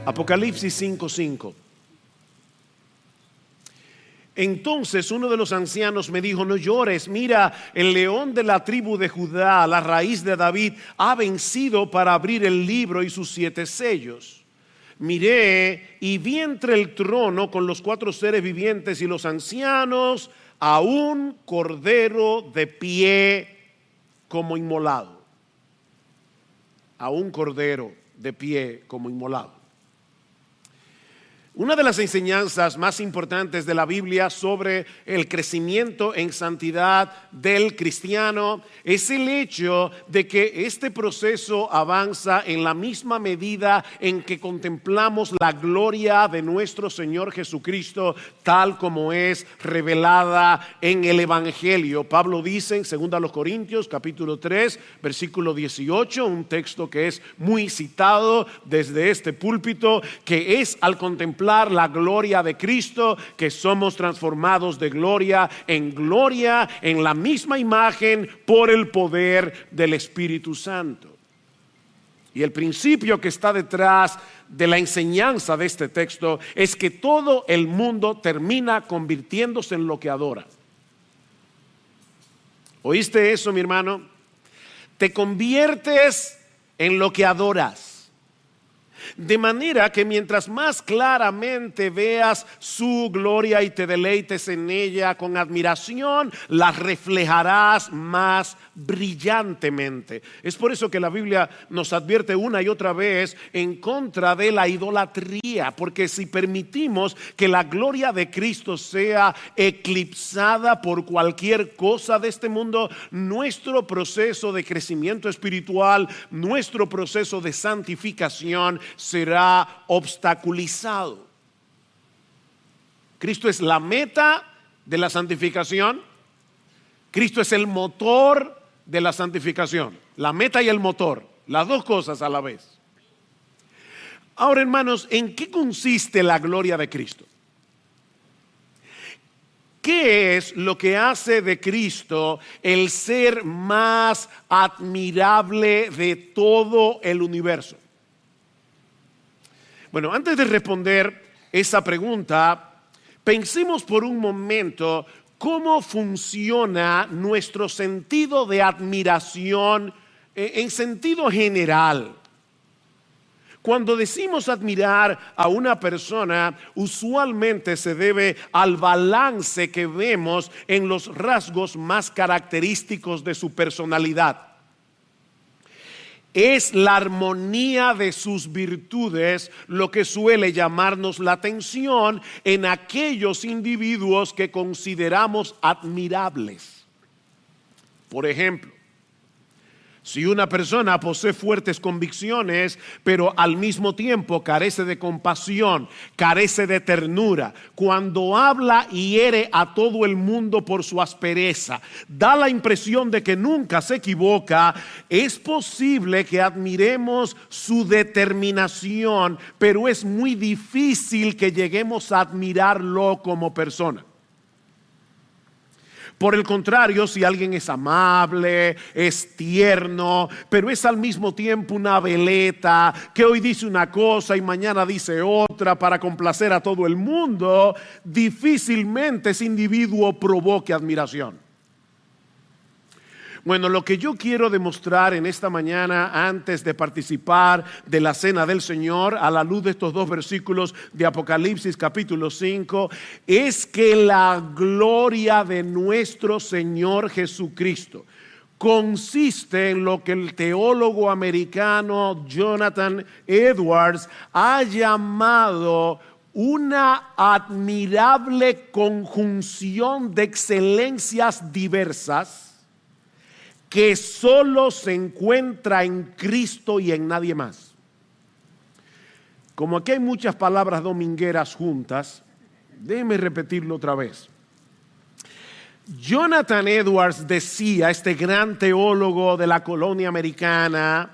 Apocalipsis 5:5. Entonces uno de los ancianos me dijo: no llores, mira, el león de la tribu de Judá, la raíz de David, ha vencido para abrir el libro y sus 7 sellos. Miré y vi entre el trono con los 4 seres vivientes y los ancianos a un cordero de pie como inmolado. A un cordero de pie como inmolado. Una de las enseñanzas más importantes de la Biblia sobre el crecimiento en santidad del cristiano es el hecho de que este proceso avanza en la misma medida en que contemplamos la gloria de nuestro Señor Jesucristo tal como es revelada en el Evangelio. Pablo dice en 2 Corintios capítulo 3 versículo 18, un texto que es muy citado desde este púlpito, que es al contemplar la gloria de Cristo que somos transformados de gloria en la misma imagen por el poder del Espíritu Santo. Y el principio que está detrás de la enseñanza de este texto es que todo el mundo termina convirtiéndose en lo que adora. ¿Oíste eso, mi hermano? Te conviertes en lo que adoras. De manera que mientras más claramente veas su gloria y te deleites en ella con admiración, la reflejarás más brillantemente. Es por eso que la Biblia nos advierte una y otra vez en contra de la idolatría, porque si permitimos que la gloria de Cristo sea eclipsada por cualquier cosa de este mundo, nuestro proceso de crecimiento espiritual, nuestro proceso de santificación será obstaculizado. Cristo es la meta de la santificación. Cristo es el motor de la santificación. La meta y el motor, las dos cosas a la vez. Ahora, hermanos, ¿en qué consiste la gloria de Cristo? ¿Qué es lo que hace de Cristo el ser más admirable de todo el universo? Bueno, antes de responder esa pregunta, pensemos por un momento cómo funciona nuestro sentido de admiración en sentido general. Cuando decimos admirar a una persona, usualmente se debe al balance que vemos en los rasgos más característicos de su personalidad. Es la armonía de sus virtudes lo que suele llamarnos la atención en aquellos individuos que consideramos admirables. Por ejemplo, si una persona posee fuertes convicciones, pero al mismo tiempo carece de compasión, carece de ternura, cuando habla hiere a todo el mundo por su aspereza, da la impresión de que nunca se equivoca, es posible que admiremos su determinación, pero es muy difícil que lleguemos a admirarlo como persona. Por el contrario, si alguien es amable, es tierno, pero es al mismo tiempo una veleta, que hoy dice una cosa y mañana dice otra para complacer a todo el mundo, difícilmente ese individuo provoque admiración. Bueno, lo que yo quiero demostrar en esta mañana antes de participar de la cena del Señor a la luz de estos 2 versículos de Apocalipsis capítulo 5 es que la gloria de nuestro Señor Jesucristo consiste en lo que el teólogo americano Jonathan Edwards ha llamado una admirable conjunción de excelencias diversas que solo se encuentra en Cristo y en nadie más. Como aquí hay muchas palabras domingueras juntas, déjeme repetirlo otra vez. Jonathan Edwards decía, este gran teólogo de la colonia americana,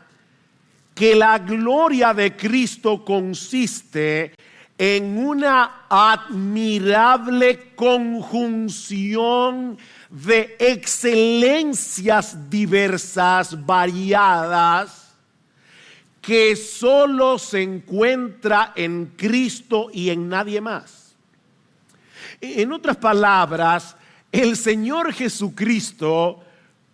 que la gloria de Cristo consiste en una admirable conjunción de excelencias diversas, variadas, que solo se encuentra en Cristo y en nadie más. En otras palabras, el Señor Jesucristo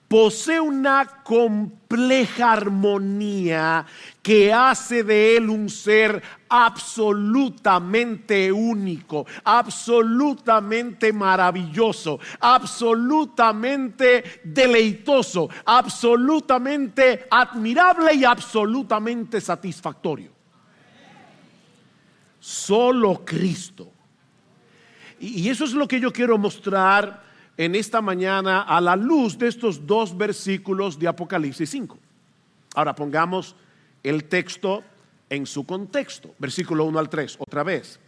posee una compleja armonía que hace de Él un ser absolutamente único, absolutamente maravilloso, absolutamente deleitoso, absolutamente admirable y absolutamente satisfactorio. Solo Cristo. Y eso es lo que yo quiero mostrar en esta mañana a la luz de estos dos versículos de Apocalipsis 5. Ahora pongamos el texto en su contexto. Versículo 1 al 3, otra vez.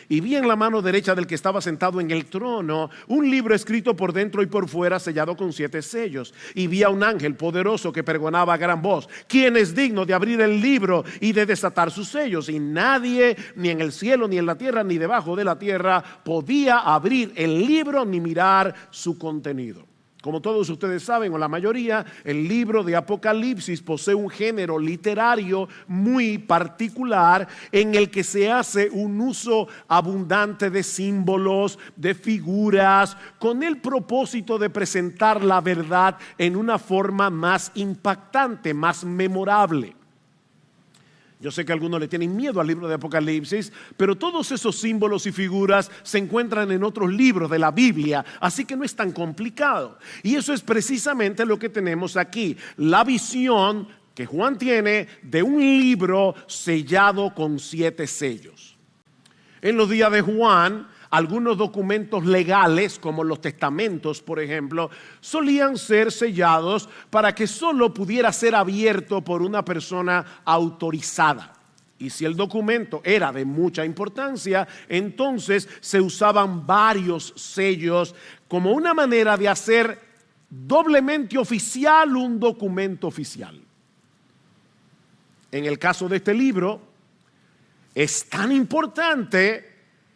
Y vi en la mano derecha del que estaba sentado en el trono un libro escrito por dentro y por fuera, sellado con 7 sellos. Y vi a un ángel poderoso que pregonaba a gran voz: ¿quién es digno de abrir el libro y de desatar sus sellos? Y nadie, ni en el cielo, ni en la tierra, ni debajo de la tierra, podía abrir el libro ni mirar su contenido. Como todos ustedes saben, o la mayoría, el libro de Apocalipsis posee un género literario muy particular en el que se hace un uso abundante de símbolos, de figuras, con el propósito de presentar la verdad en una forma más impactante, más memorable. Yo sé que algunos le tienen miedo al libro de Apocalipsis, pero todos esos símbolos y figuras se encuentran en otros libros de la Biblia, así que no es tan complicado. Y eso es precisamente lo que tenemos aquí, la visión que Juan tiene de un libro sellado con 7 sellos. En los días de Juan, algunos documentos legales, como los testamentos, por ejemplo, solían ser sellados para que solo pudiera ser abierto por una persona autorizada. Y si el documento era de mucha importancia, entonces se usaban varios sellos como una manera de hacer doblemente oficial un documento oficial. En el caso de este libro, es tan importante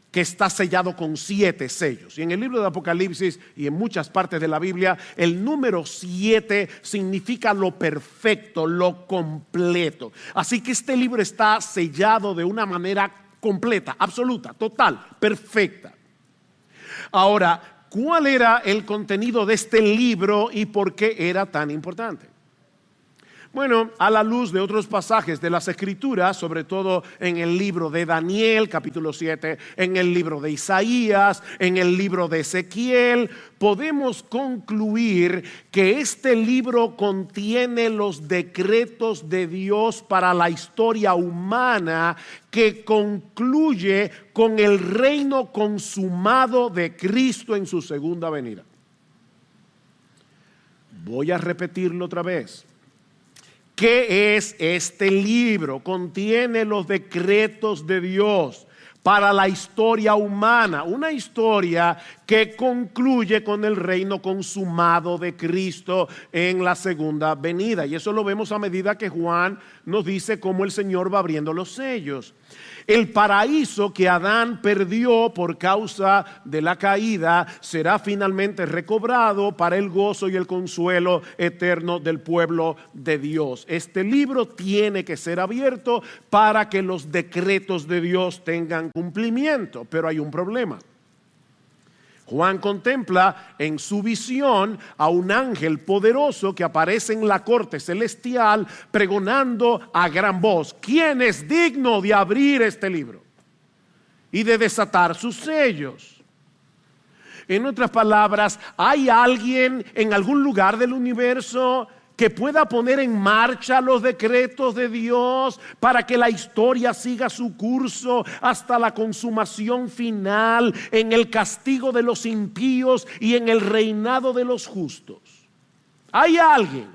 que está sellado con 7 sellos. Y en el libro de Apocalipsis y en muchas partes de la Biblia, el número 7 significa lo perfecto, lo completo. Así que este libro está sellado de una manera completa, absoluta, total, perfecta. Ahora, ¿cuál era el contenido de este libro y por qué era tan importante? Bueno, a la luz de otros pasajes de las Escrituras, sobre todo en el libro de Daniel, capítulo 7, en el libro de Isaías, en el libro de Ezequiel, podemos concluir que este libro contiene los decretos de Dios para la historia humana, que concluye con el reino consumado de Cristo en su segunda venida. Voy a repetirlo otra vez. ¿Qué es este libro? Contiene los decretos de Dios para la historia humana, una historia que concluye con el reino consumado de Cristo en la segunda venida. Y eso lo vemos a medida que Juan nos dice cómo el Señor va abriendo los sellos. El paraíso que Adán perdió por causa de la caída será finalmente recobrado para el gozo y el consuelo eterno del pueblo de Dios. Este libro tiene que ser abierto para que los decretos de Dios tengan cumplimiento, pero hay un problema. Juan contempla en su visión a un ángel poderoso que aparece en la corte celestial pregonando a gran voz: ¿quién es digno de abrir este libro y de desatar sus sellos? En otras palabras, ¿hay alguien en algún lugar del universo que pueda poner en marcha los decretos de Dios para que la historia siga su curso hasta la consumación final, en el castigo de los impíos y en el reinado de los justos? ¿Hay alguien?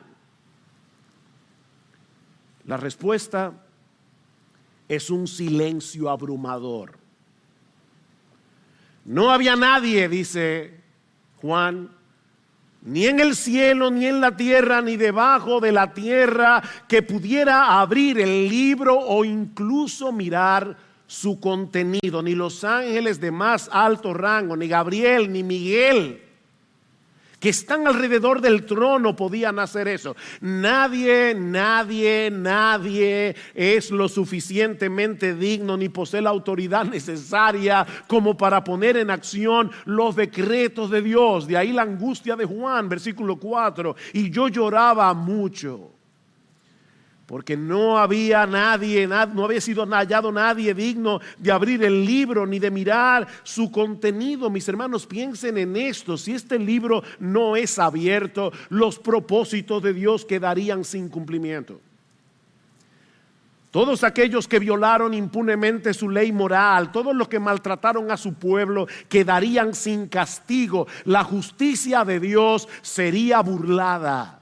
La respuesta es un silencio abrumador. No había nadie, dice Juan, ni en el cielo, ni en la tierra, ni debajo de la tierra, que pudiera abrir el libro o incluso mirar su contenido. Ni los ángeles de más alto rango, ni Gabriel, ni Miguel, que están alrededor del trono podían hacer eso. Nadie es lo suficientemente digno ni posee la autoridad necesaria como para poner en acción los decretos de Dios. De ahí la angustia de Juan, versículo 4. Y yo lloraba mucho, porque no había sido hallado nadie digno de abrir el libro ni de mirar su contenido. Mis hermanos, piensen en esto: si este libro no es abierto, los propósitos de Dios quedarían sin cumplimiento. Todos aquellos que violaron impunemente su ley moral, todos los que maltrataron a su pueblo, quedarían sin castigo. La justicia de Dios sería burlada.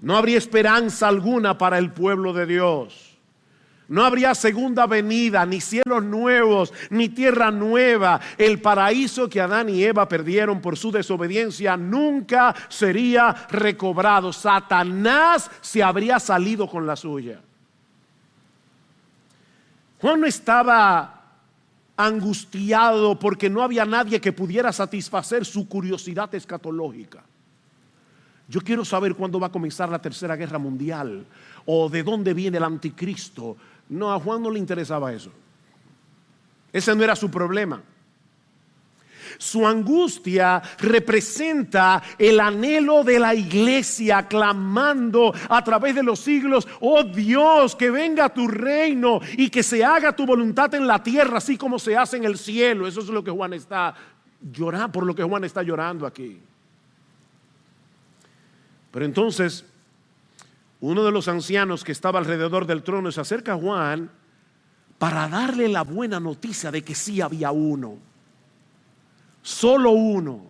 No habría esperanza alguna para el pueblo de Dios. No habría segunda venida, ni cielos nuevos, ni tierra nueva. El paraíso que Adán y Eva perdieron por su desobediencia nunca sería recobrado. Satanás se habría salido con la suya. Juan no estaba angustiado porque no había nadie que pudiera satisfacer su curiosidad escatológica. Yo quiero saber cuándo va a comenzar la tercera guerra mundial o de dónde viene el anticristo. No, a Juan no le interesaba eso. Ese no era su problema. Su angustia representa el anhelo de la iglesia clamando a través de los siglos: oh Dios, que venga tu reino y que se haga tu voluntad en la tierra así como se hace en el cielo. Eso es lo que Juan está llorando, por lo que Juan está llorando aquí. Pero entonces uno de los ancianos que estaba alrededor del trono se acerca a Juan para darle la buena noticia de que sí había uno, solo uno,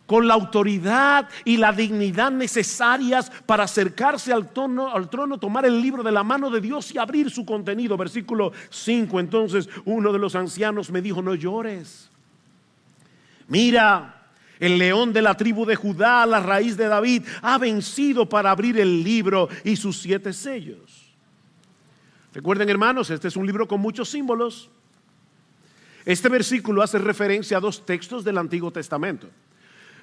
con la autoridad y la dignidad necesarias para acercarse al trono, tomar el libro de la mano de Dios y abrir su contenido. Versículo 5. Entonces uno de los ancianos me dijo: no llores. Mira, el león de la tribu de Judá, la raíz de David, ha vencido para abrir el libro y sus 7 sellos. Recuerden, hermanos, este es un libro con muchos símbolos. Este versículo hace referencia a 2 textos del Antiguo Testamento.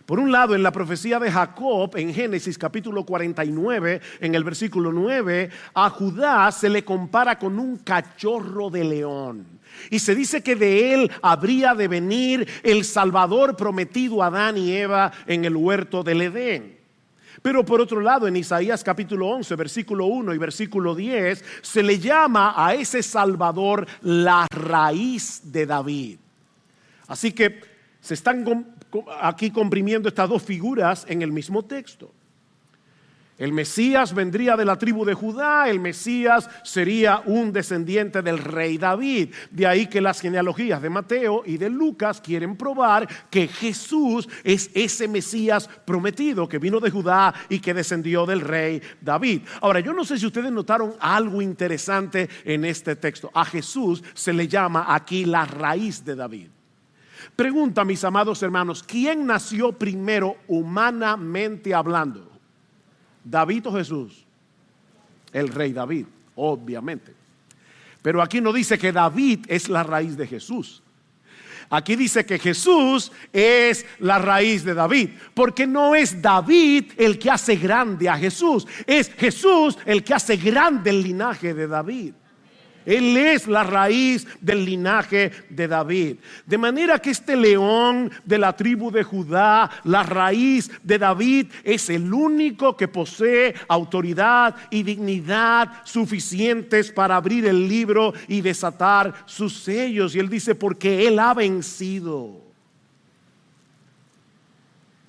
Por un lado, en la profecía de Jacob, en Génesis capítulo 49, en el versículo 9, a Judá se le compara con un cachorro de león. Y se dice que de él habría de venir el Salvador prometido a Adán y Eva en el huerto del Edén. Pero por otro lado, en Isaías capítulo 11, versículo 1 y versículo 10, se le llama a ese Salvador la raíz de David. Así que se están aquí comprimiendo estas 2 figuras en el mismo texto. El Mesías vendría de la tribu de Judá. El Mesías sería un descendiente del rey David. De ahí que las genealogías de Mateo y de Lucas quieren probar que Jesús es ese Mesías prometido que vino de Judá y que descendió del rey David. Ahora, yo no sé si ustedes notaron algo interesante en este texto. A Jesús se le llama aquí la raíz de David. Pregunta, mis amados hermanos, ¿quién nació primero humanamente hablando? ¿David o Jesús? El rey David, obviamente. Pero aquí no dice que David es la raíz de Jesús. Aquí dice que Jesús es la raíz de David, porque no es David el que hace grande a Jesús, es Jesús el que hace grande el linaje de David. Él es la raíz del linaje de David. De manera que este león de la tribu de Judá, la raíz de David, es el único que posee autoridad y dignidad suficientes para abrir el libro y desatar sus sellos. Y él dice: porque él ha vencido.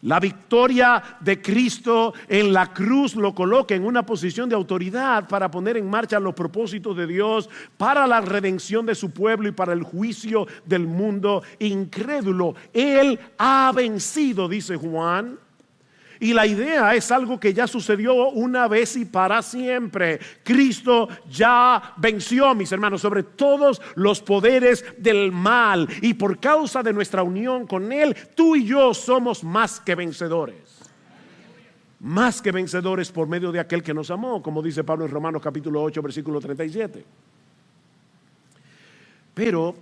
La victoria de Cristo en la cruz lo coloca en una posición de autoridad para poner en marcha los propósitos de Dios para la redención de su pueblo y para el juicio del mundo incrédulo. Él ha vencido, dice Juan. Y la idea es algo que ya sucedió una vez y para siempre. Cristo ya venció, mis hermanos, sobre todos los poderes del mal. Y por causa de nuestra unión con Él, tú y yo somos más que vencedores. Más que vencedores por medio de aquel que nos amó, como dice Pablo en Romanos capítulo 8, versículo 37. Pero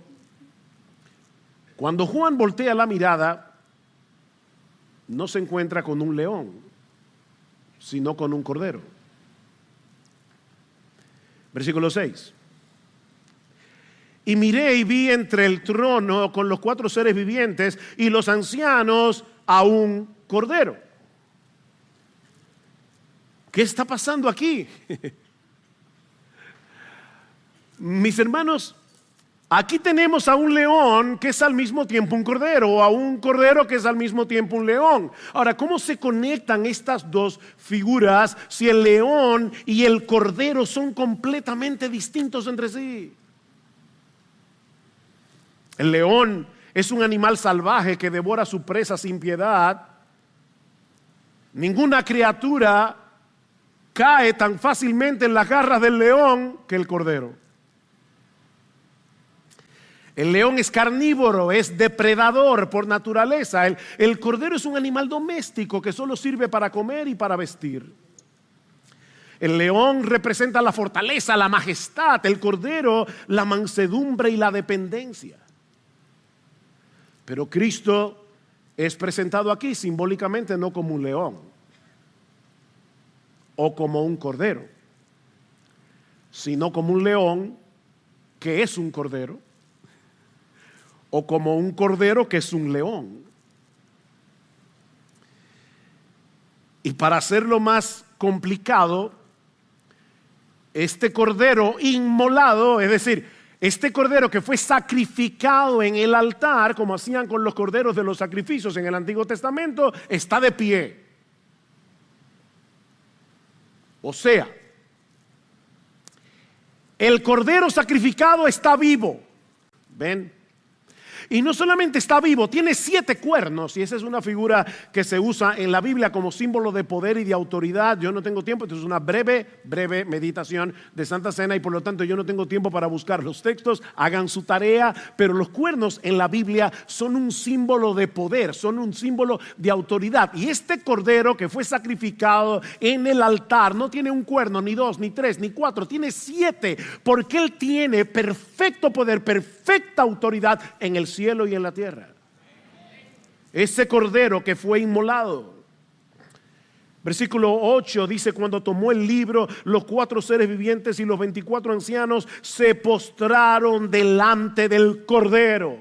cuando Juan voltea la mirada, no se encuentra con un león, sino con un cordero. Versículo 6. Y miré y vi entre el trono con los 4 seres vivientes y los ancianos a un cordero. ¿Qué está pasando aquí? Mis hermanos, aquí tenemos a un león que es al mismo tiempo un cordero, o a un cordero que es al mismo tiempo un león. Ahora, ¿cómo se conectan estas dos figuras si el león y el cordero son completamente distintos entre sí? El león es un animal salvaje que devora a su presa sin piedad. Ninguna criatura cae tan fácilmente en las garras del león que el cordero. El león es carnívoro, es depredador por naturaleza. El cordero es un animal doméstico que solo sirve para comer y para vestir. El león representa la fortaleza, la majestad. El cordero, la mansedumbre y la dependencia. Pero Cristo es presentado aquí simbólicamente no como un león o como un cordero, sino como un león que es un cordero, o como un cordero que es un león. Y para hacerlo más complicado, este cordero inmolado, es decir, este cordero que fue sacrificado en el altar, como hacían con los corderos de los sacrificios en el Antiguo Testamento, está de pie. O sea, el cordero sacrificado está vivo. ¿Ven? Y no solamente está vivo, tiene 7 cuernos, y esa es una figura que se usa en la Biblia como símbolo de poder y de autoridad. Yo no tengo tiempo, esto es una breve meditación de Santa Cena, y por lo tanto yo no tengo tiempo para buscar los textos. Hagan su tarea, pero los cuernos en la Biblia son un símbolo de poder, son un símbolo de autoridad. Y este cordero que fue sacrificado en el altar no tiene un cuerno, ni 2, ni 3, ni 4, tiene 7, porque él tiene perfecto poder, perfecta autoridad en el cielo y en la tierra. Ese cordero que fue inmolado. Versículo 8 dice: cuando tomó el libro, los 4 seres vivientes y los 24 ancianos se postraron delante del cordero.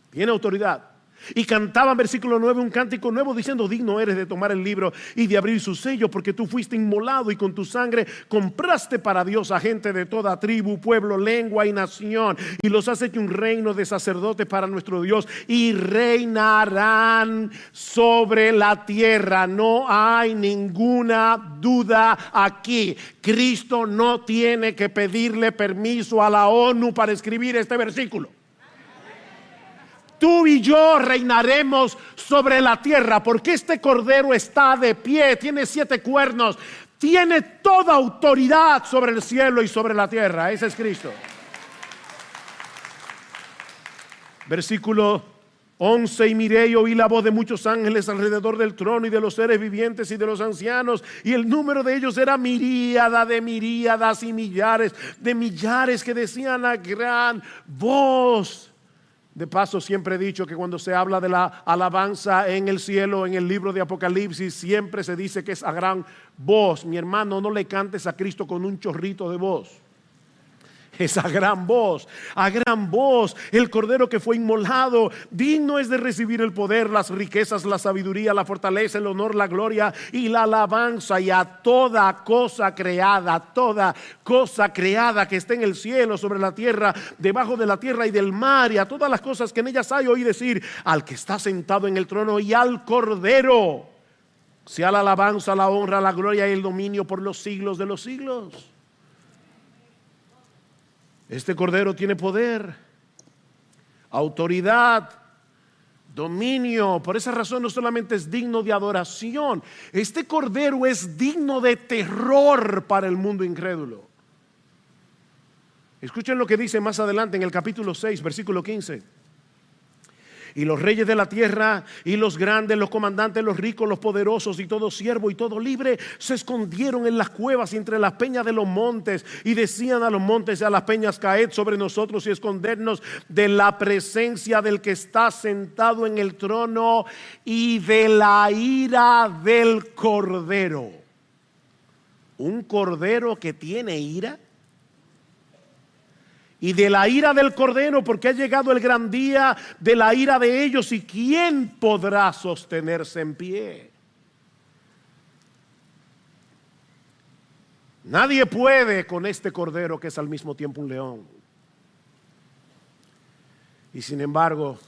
Tiene autoridad. Y cantaban, versículo 9, un cántico nuevo diciendo: digno eres de tomar el libro y de abrir su sello, porque tú fuiste inmolado y con tu sangre compraste para Dios a gente de toda tribu, pueblo, lengua y nación, y los has hecho un reino de sacerdotes para nuestro Dios, y reinarán sobre la tierra. No hay ninguna duda aquí. Cristo no tiene que pedirle permiso a la ONU para escribir este versículo. Tú y yo reinaremos sobre la tierra, porque este cordero está de pie, tiene 7 cuernos, tiene toda autoridad sobre el cielo y sobre la tierra. Ese es Cristo. Versículo 11: y miré y oí la voz de muchos ángeles alrededor del trono y de los seres vivientes y de los ancianos, y el número de ellos era miríada de miríadas y millares de millares, que decían a gran voz. De paso, siempre he dicho que cuando se habla de la alabanza en el cielo, en el libro de Apocalipsis, siempre se dice que es a gran voz. Mi hermano, no le cantes a Cristo con un chorrito de voz. Es a gran voz, el cordero que fue inmolado. Digno es de recibir el poder, las riquezas, la sabiduría, la fortaleza, el honor, la gloria y la alabanza. Y a toda cosa creada que esté en el cielo, sobre la tierra, debajo de la tierra y del mar, y a todas las cosas que en ellas hay, oí decir: al que está sentado en el trono y al cordero sea la alabanza, la honra, la gloria y el dominio por los siglos de los siglos. Este cordero tiene poder, autoridad, dominio. Por esa razón no solamente es digno de adoración, este cordero es digno de terror para el mundo incrédulo. Escuchen lo que dice más adelante en el capítulo 6, versículo 15. Y los reyes de la tierra y los grandes, los comandantes, los ricos, los poderosos y todo siervo y todo libre se escondieron en las cuevas y entre las peñas de los montes y decían a los montes y a las peñas: caed sobre nosotros y escondernos de la presencia del que está sentado en el trono y de la ira del Cordero. ¿Un cordero que tiene ira? Y de la ira del Cordero, porque ha llegado el gran día de la ira de ellos. ¿Y quién podrá sostenerse en pie? Nadie puede con este Cordero, que es al mismo tiempo un león. Y sin embargo,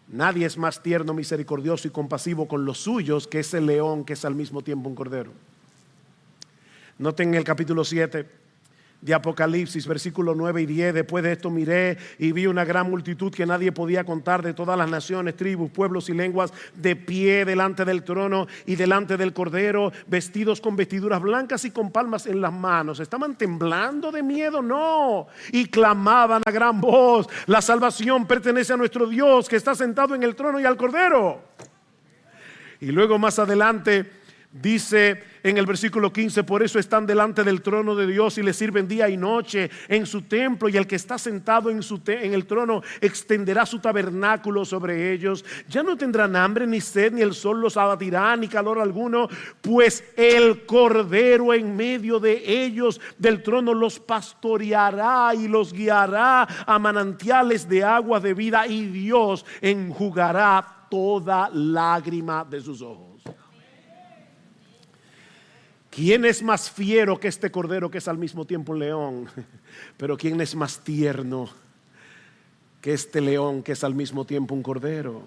nadie es más tierno, misericordioso y compasivo con los suyos que ese león, que es al mismo tiempo un cordero. Noten el capítulo 7 de Apocalipsis, versículos 9 y 10. Después de esto miré y vi una gran multitud que nadie podía contar, de todas las naciones, tribus, pueblos y lenguas, de pie delante del trono y delante del Cordero, vestidos con vestiduras blancas y con palmas en las manos. ¿Estaban temblando de miedo? No. Y clamaban a gran voz: la salvación pertenece a nuestro Dios, que está sentado en el trono, y al Cordero. Y luego más adelante dice en el versículo 15: por eso están delante del trono de Dios y le sirven día y noche en su templo, y el que está sentado en el trono extenderá su tabernáculo sobre ellos. Ya no tendrán hambre ni sed, ni el sol los abatirá, ni calor alguno, pues el Cordero en medio de ellos del trono los pastoreará y los guiará a manantiales de agua de vida, y Dios enjugará toda lágrima de sus ojos. ¿Quién es más fiero que este Cordero, que es al mismo tiempo un león? Pero ¿quién es más tierno que este león, que es al mismo tiempo un cordero?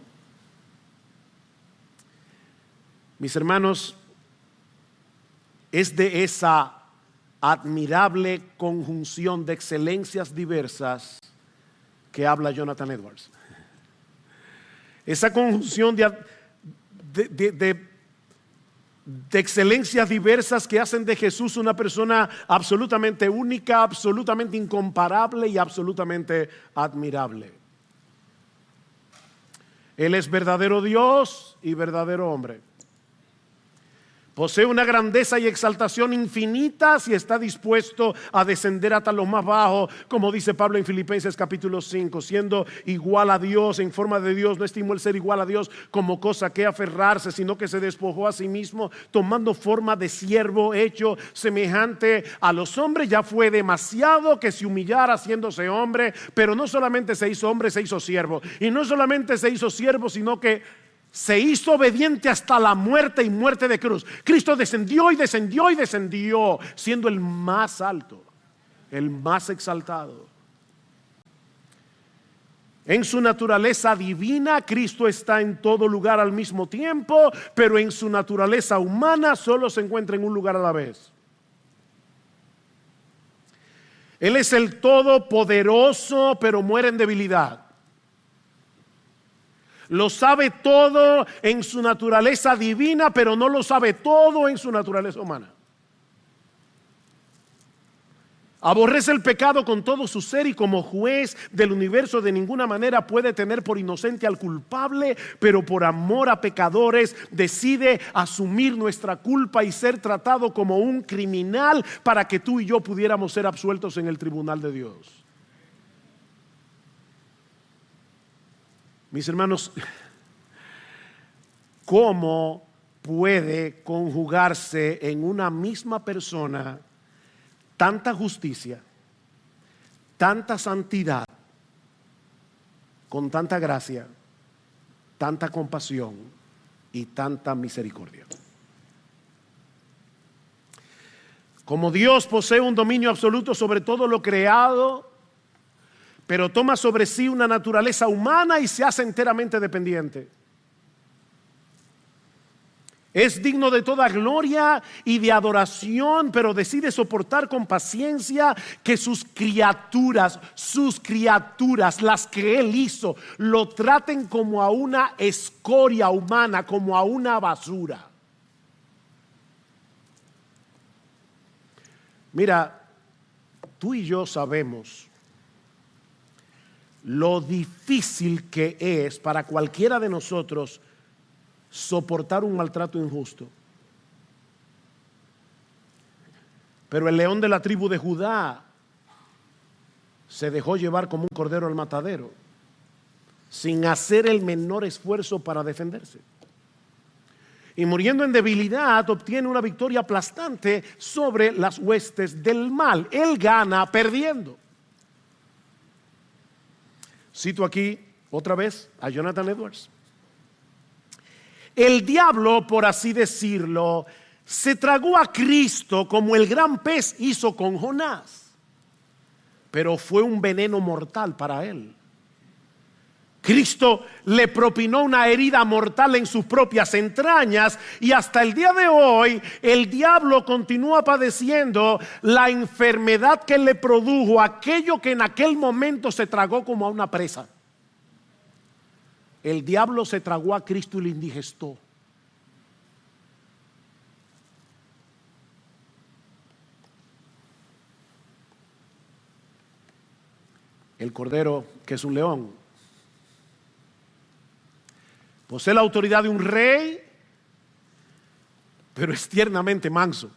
Mis hermanos, es de esa admirable conjunción de excelencias diversas que habla Jonathan Edwards. Esa conjunción de excelencias diversas que hacen de Jesús una persona absolutamente única, absolutamente incomparable y absolutamente admirable. Él es verdadero Dios y verdadero hombre. Posee una grandeza y exaltación infinitas y está dispuesto a descender hasta lo más bajo, como dice Pablo en Filipenses capítulo 5, siendo igual a Dios, en forma de Dios, no estimó el ser igual a Dios como cosa que aferrarse, sino que se despojó a sí mismo, tomando forma de siervo, hecho semejante a los hombres. Ya fue demasiado que se humillara haciéndose hombre, pero no solamente se hizo hombre, se hizo siervo. Y no solamente se hizo siervo, sino que se hizo obediente hasta la muerte, y muerte de cruz. Cristo descendió y descendió y descendió, siendo el más alto, el más exaltado. En su naturaleza divina, Cristo está en todo lugar al mismo tiempo, pero en su naturaleza humana solo se encuentra en un lugar a la vez. Él es el todopoderoso, pero muere en debilidad. Lo sabe todo en su naturaleza divina, pero no lo sabe todo en su naturaleza humana. Aborrece el pecado con todo su ser, y como juez del universo de ninguna manera puede tener por inocente al culpable, pero por amor a pecadores decide asumir nuestra culpa y ser tratado como un criminal para que tú y yo pudiéramos ser absueltos en el tribunal de Dios. Mis hermanos, ¿cómo puede conjugarse en una misma persona tanta justicia, tanta santidad, con tanta gracia, tanta compasión y tanta misericordia? Como Dios posee un dominio absoluto sobre todo lo creado, pero toma sobre sí una naturaleza humana y se hace enteramente dependiente. Es digno de toda gloria y de adoración, pero decide soportar con paciencia que sus criaturas, las que Él hizo, lo traten como a una escoria humana, como a una basura. Mira, tú y yo sabemos lo difícil que es para cualquiera de nosotros soportar un maltrato injusto. Pero el león de la tribu de Judá se dejó llevar como un cordero al matadero, sin hacer el menor esfuerzo para defenderse. Y muriendo en debilidad, obtiene una victoria aplastante sobre las huestes del mal. Él gana perdiendo. Cito aquí otra vez a Jonathan Edwards. El diablo, por así decirlo, se tragó a Cristo como el gran pez hizo con Jonás, pero fue un veneno mortal para él. Cristo le propinó una herida mortal en sus propias entrañas y hasta el día de hoy el diablo continúa padeciendo la enfermedad que le produjo aquello que en aquel momento se tragó como a una presa. El diablo se tragó a Cristo y le indigestó. El cordero, que es un león, posee la autoridad de un rey, pero es tiernamente manso.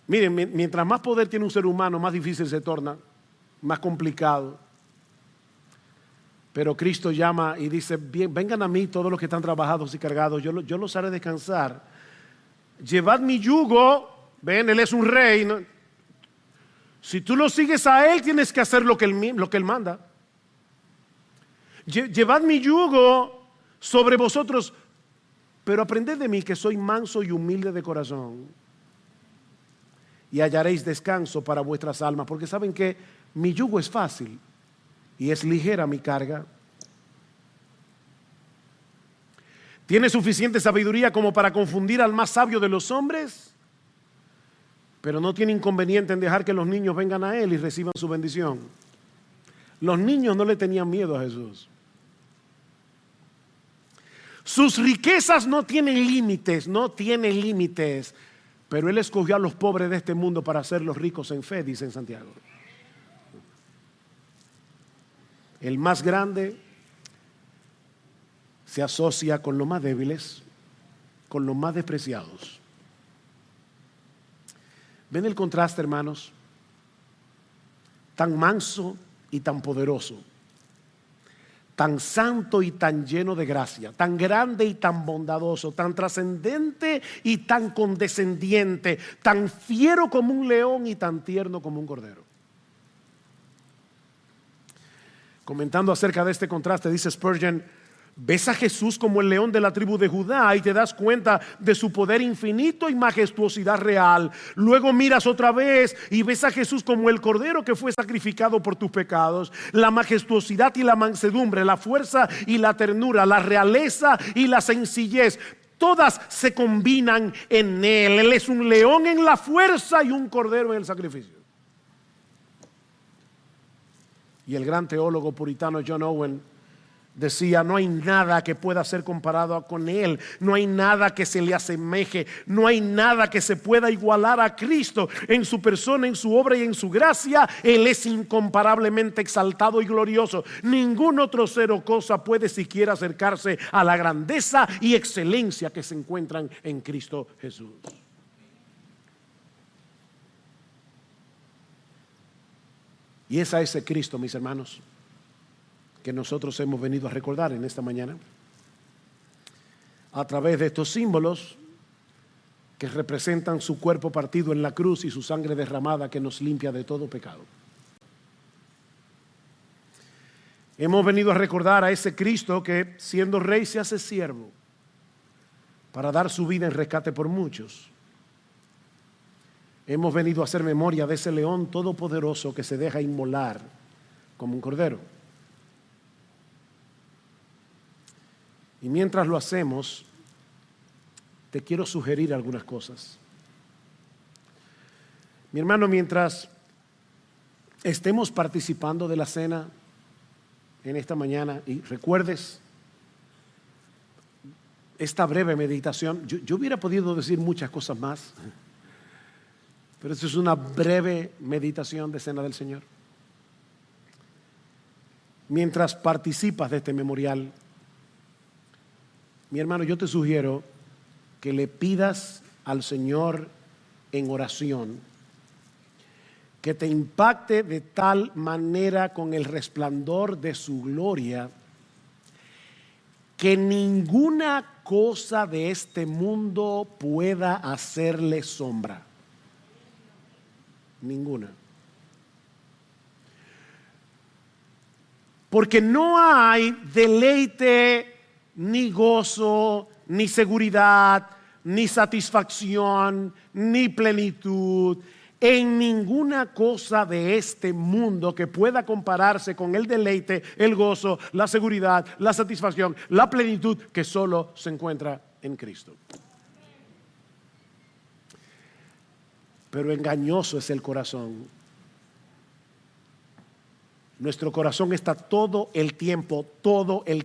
Miren, mientras más poder tiene un ser humano, más difícil se torna, más complicado. Pero Cristo llama y dice: bien, vengan a mí todos los que están trabajados y cargados, yo los haré descansar. Llevad mi yugo. Ven, Él es un rey, ¿no? Si tú lo sigues a Él, tienes que hacer lo que Él manda. Llevad mi yugo sobre vosotros, pero aprended de mí, que soy manso y humilde de corazón, y hallaréis descanso para vuestras almas, porque saben que mi yugo es fácil y es ligera mi carga. ¿Tiene suficiente sabiduría como para confundir al más sabio de los hombres? Pero no tiene inconveniente en dejar que los niños vengan a Él y reciban su bendición. Los niños no le tenían miedo a Jesús. Sus riquezas no tienen límites, pero Él escogió a los pobres de este mundo para hacerlos ricos en fe, dice en Santiago. El más grande se asocia con los más débiles, con los más despreciados. ¿Ven el contraste, hermanos? Tan manso y tan poderoso, tan santo y tan lleno de gracia, tan grande y tan bondadoso, tan trascendente y tan condescendiente, tan fiero como un león y tan tierno como un cordero. Comentando acerca de este contraste, dice Spurgeon: ves a Jesús como el león de la tribu de Judá y te das cuenta de su poder infinito y majestuosidad real. Luego miras otra vez y ves a Jesús como el cordero que fue sacrificado por tus pecados. La majestuosidad y la mansedumbre, la fuerza y la ternura, la realeza y la sencillez, todas se combinan en Él. Él es un león en la fuerza y un cordero en el sacrificio. Y el gran teólogo puritano John Owen decía: no hay nada que pueda ser comparado con Él, no hay nada que se le asemeje, no hay nada que se pueda igualar a Cristo en su persona, en su obra y en su gracia. Él es incomparablemente exaltado y glorioso. Ningún otro ser o cosa puede siquiera acercarse a la grandeza y excelencia que se encuentran en Cristo Jesús. Y es a ese Cristo, mis hermanos, que nosotros hemos venido a recordar en esta mañana a través de estos símbolos que representan su cuerpo partido en la cruz y su sangre derramada que nos limpia de todo pecado. Hemos venido a recordar a ese Cristo que, siendo rey, se hace siervo para dar su vida en rescate por muchos. Hemos venido a hacer memoria de ese león todopoderoso que se deja inmolar como un cordero. Y mientras lo hacemos, te quiero sugerir algunas cosas. Mi hermano, mientras estemos participando de la cena en esta mañana, y recuerdes esta breve meditación, yo hubiera podido decir muchas cosas más, pero esto es una breve meditación de Cena del Señor. mientras participas de este memorial, mi hermano, yo te sugiero que le pidas al Señor en oración que te impacte de tal manera con el resplandor de su gloria que ninguna cosa de este mundo pueda hacerle sombra. Ninguna. Porque no hay deleite, ni gozo, ni seguridad, ni satisfacción, ni plenitud en ninguna cosa de este mundo que pueda compararse con el deleite, el gozo, la seguridad, la satisfacción, la plenitud que solo se encuentra en Cristo. Pero engañoso es el corazón. Nuestro corazón está todo el tiempo, el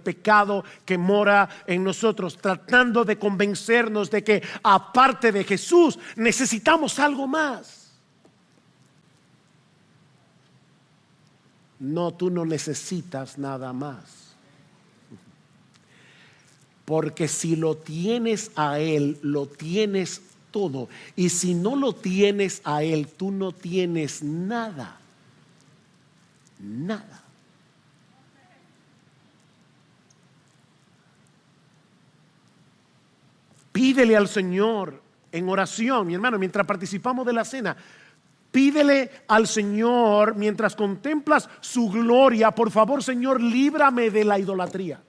pecado que mora en nosotros, tratando de convencernos de que aparte de Jesús necesitamos algo más. No, tú no necesitas nada más. Porque si lo tienes a Él, lo tienes todo. Y si no lo tienes a Él, tú no tienes nada. Nada. Pídele al Señor en oración, mi hermano, mientras participamos de la cena. Pídele al Señor mientras contemplas su gloria. Por favor, Señor, líbrame de la idolatría.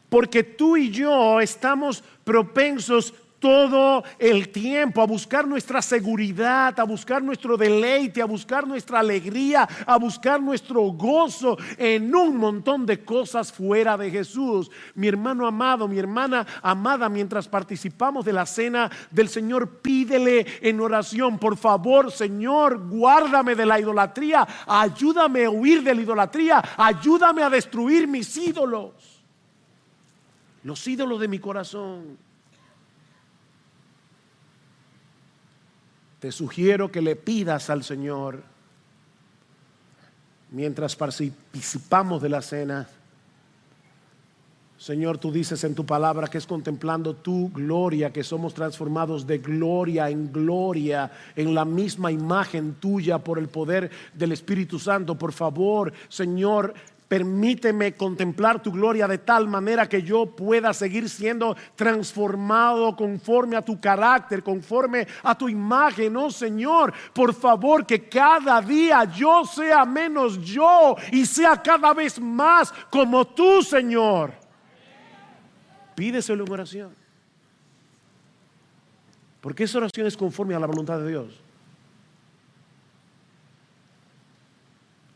Porque tú y yo estamos propensos todo el tiempo a buscar nuestra seguridad, a buscar nuestro deleite, a buscar nuestra alegría, a buscar nuestro gozo en un montón de cosas fuera de Jesús. Mi hermano amado, mi hermana amada, mientras participamos de la cena del Señor, pídele en oración: por favor, Señor, guárdame de la idolatría, ayúdame a huir de la idolatría, ayúdame a destruir mis ídolos, los ídolos de mi corazón. Te sugiero que le pidas al Señor mientras participamos de la cena: Señor, tú dices en tu palabra que es contemplando tu gloria que somos transformados de gloria en la misma imagen tuya por el poder del Espíritu Santo. Por favor, Señor, permíteme contemplar tu gloria de tal manera que yo pueda seguir siendo transformado conforme a tu carácter, conforme a tu imagen. Oh Señor, por favor, que cada día yo sea menos yo y sea cada vez más como tú, Señor. Pídeselo en oración, porque esa oración es conforme a la voluntad de Dios.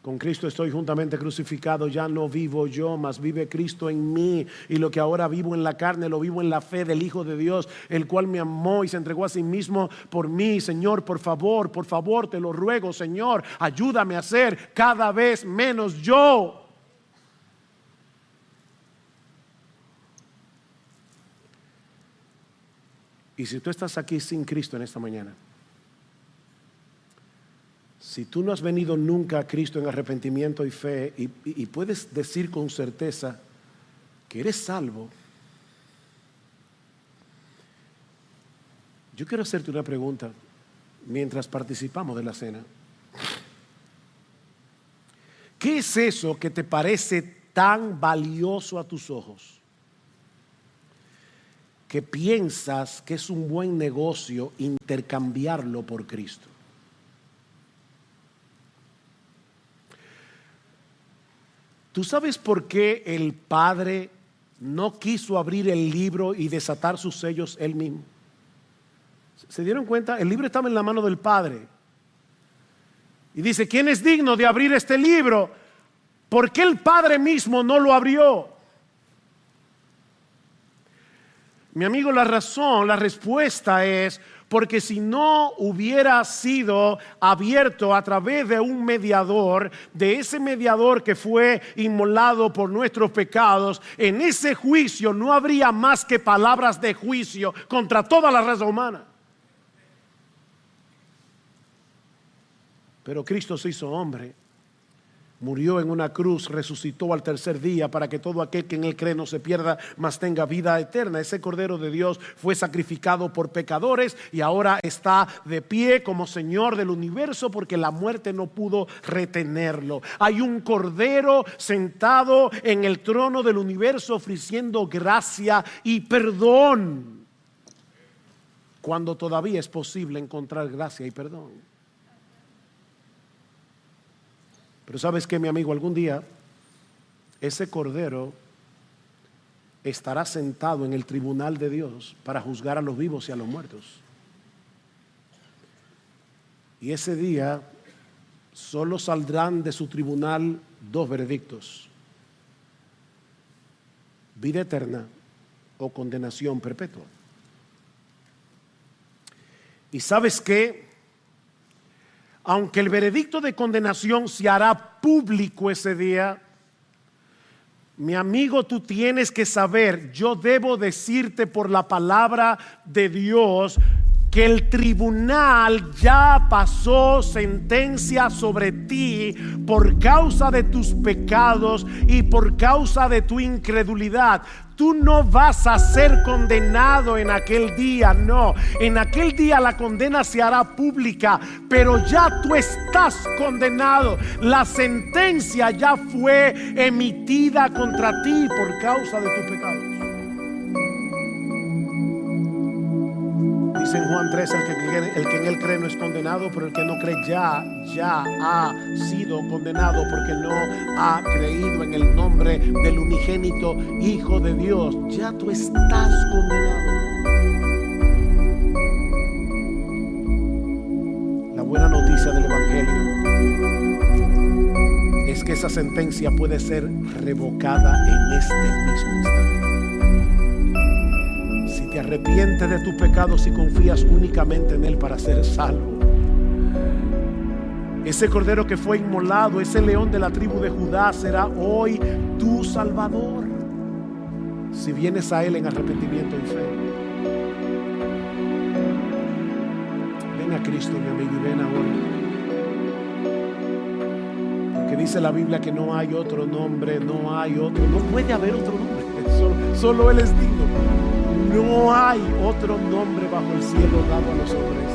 Con Cristo estoy juntamente crucificado, ya no vivo yo, mas vive Cristo en mí. Y lo que ahora vivo en la carne, lo vivo en la fe del Hijo de Dios, el cual me amó y se entregó a sí mismo por mí. Señor, por favor, te lo ruego, Señor, ayúdame a ser cada vez menos yo. Y si tú estás aquí sin Cristo en esta mañana, si tú no has venido nunca a Cristo en arrepentimiento y fe, y puedes decir con certeza que eres salvo, yo quiero hacerte una pregunta mientras participamos de la cena. ¿Qué es eso que te parece tan valioso a tus ojos que piensas que es un buen negocio intercambiarlo por Cristo? ¿Tú sabes por qué el Padre no quiso abrir el libro y desatar sus sellos él mismo? ¿Se dieron cuenta? El libro estaba en la mano del Padre. Y dice: ¿quién es digno de abrir este libro? ¿Por qué el Padre mismo no lo abrió? Mi amigo, la respuesta es porque si no hubiera sido abierto a través de un mediador, de ese mediador que fue inmolado por nuestros pecados, en ese juicio no habría más que palabras de juicio contra toda la raza humana. Pero Cristo se hizo hombre, murió en una cruz, resucitó al tercer día para que todo aquel que en él cree no se pierda, mas tenga vida eterna. Ese Cordero de Dios fue sacrificado por pecadores y ahora está de pie como Señor del universo, porque la muerte no pudo retenerlo. Hay un Cordero sentado en el trono del universo ofreciendo gracia y perdón, cuando todavía es posible encontrar gracia y perdón. Pero ¿sabes qué, mi amigo? Algún día ese Cordero estará sentado en el tribunal de Dios para juzgar a los vivos y a los muertos. Y ese día solo saldrán de su tribunal dos veredictos: vida eterna o condenación perpetua. ¿Y sabes qué? Aunque el veredicto de condenación se hará público ese día, mi amigo, tú tienes que saber, yo debo decirte por la palabra de Dios, que el tribunal ya pasó sentencia sobre ti por causa de tus pecados y por causa de tu incredulidad. Tú no vas a ser condenado en aquel día, no. En aquel día la condena se hará pública, pero ya tú estás condenado. La sentencia ya fue emitida contra ti por causa de tus pecados. Dice en Juan 3, el que en él cree no es condenado, pero el que no cree ya ha sido condenado, porque no ha creído en el nombre del unigénito Hijo de Dios. Ya tú estás condenado. La buena noticia del Evangelio es que esa sentencia puede ser revocada en este mismo instante. Te arrepientes de tus pecados y confías únicamente en Él para ser salvo. Ese Cordero que fue inmolado, ese león de la tribu de Judá, será hoy tu Salvador, si vienes a Él en arrepentimiento y fe. Ven a Cristo, mi amigo, y ven ahora, porque dice la Biblia que no hay otro nombre, no puede haber otro nombre, solo Él es digno. No hay otro nombre bajo el cielo dado a los hombres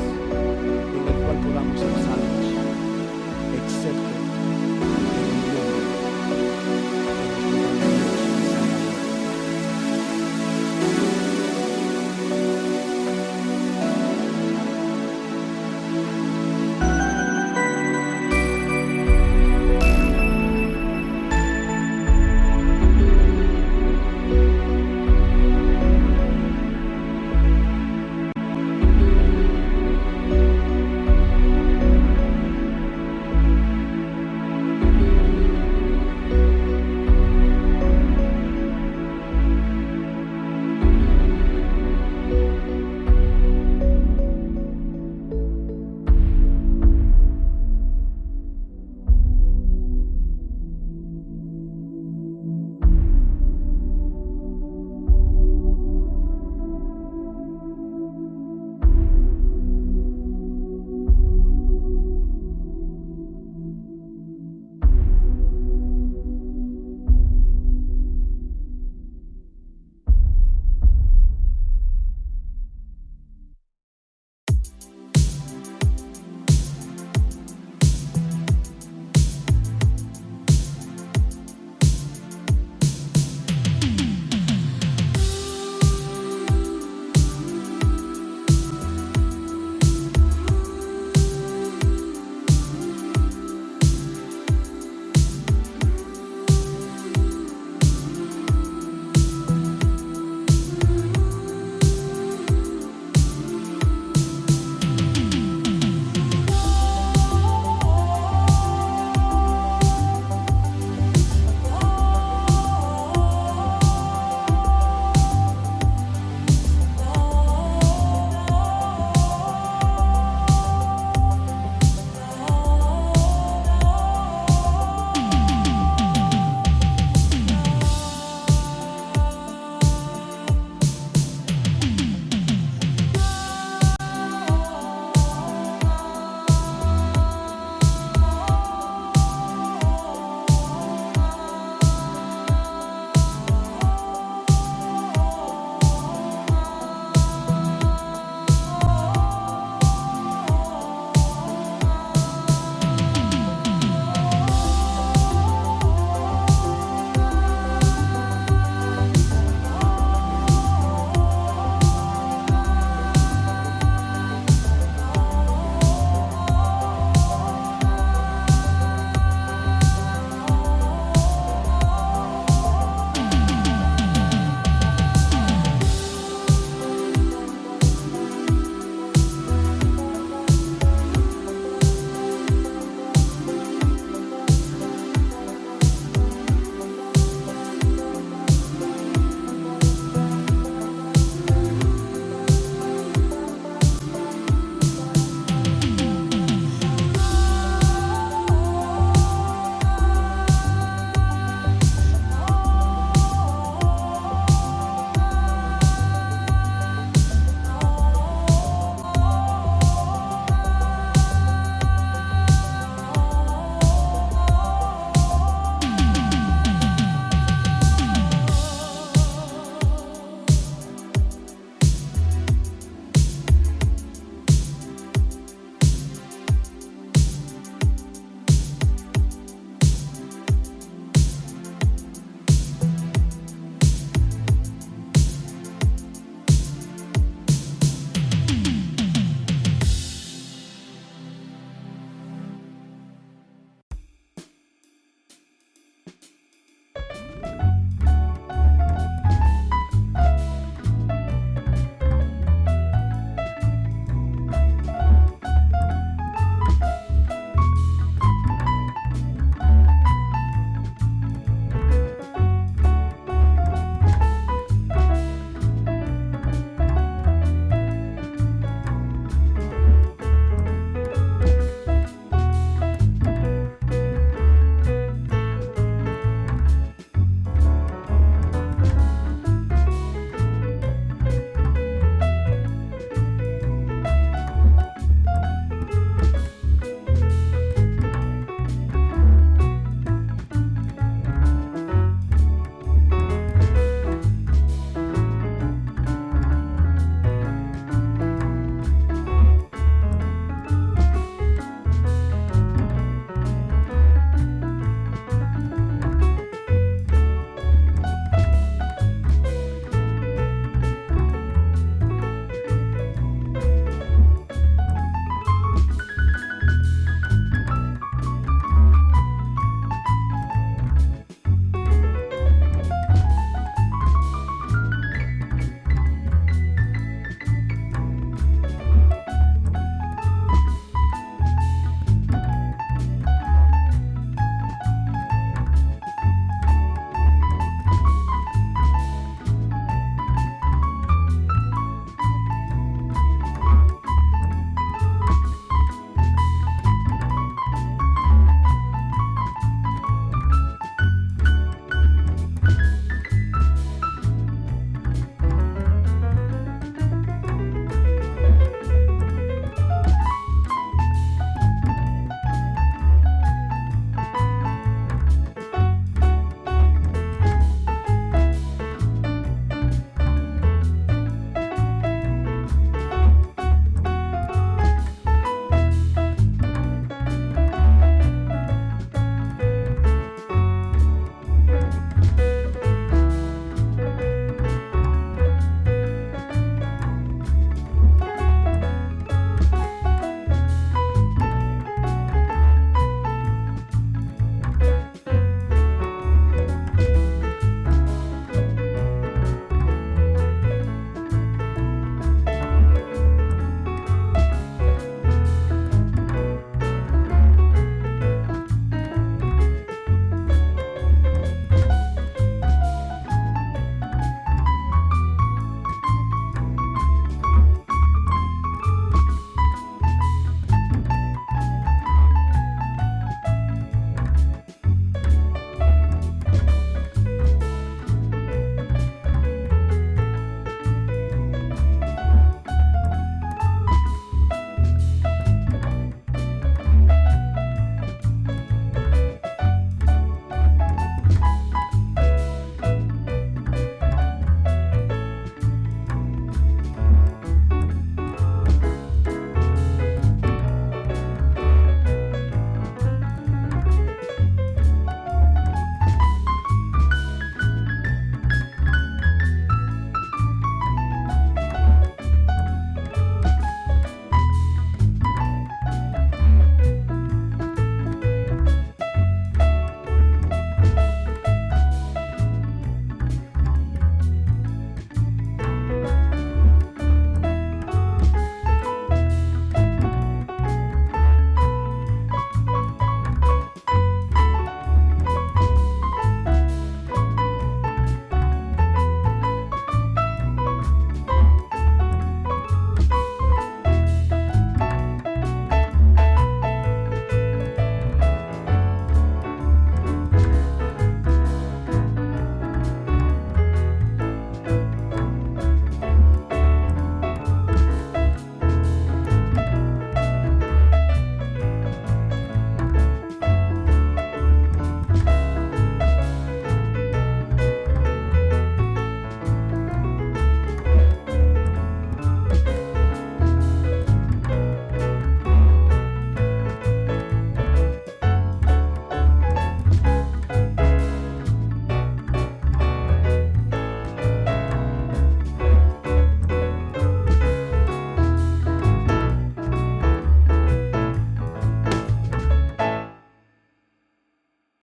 en el cual podamos ser salvos, excepto en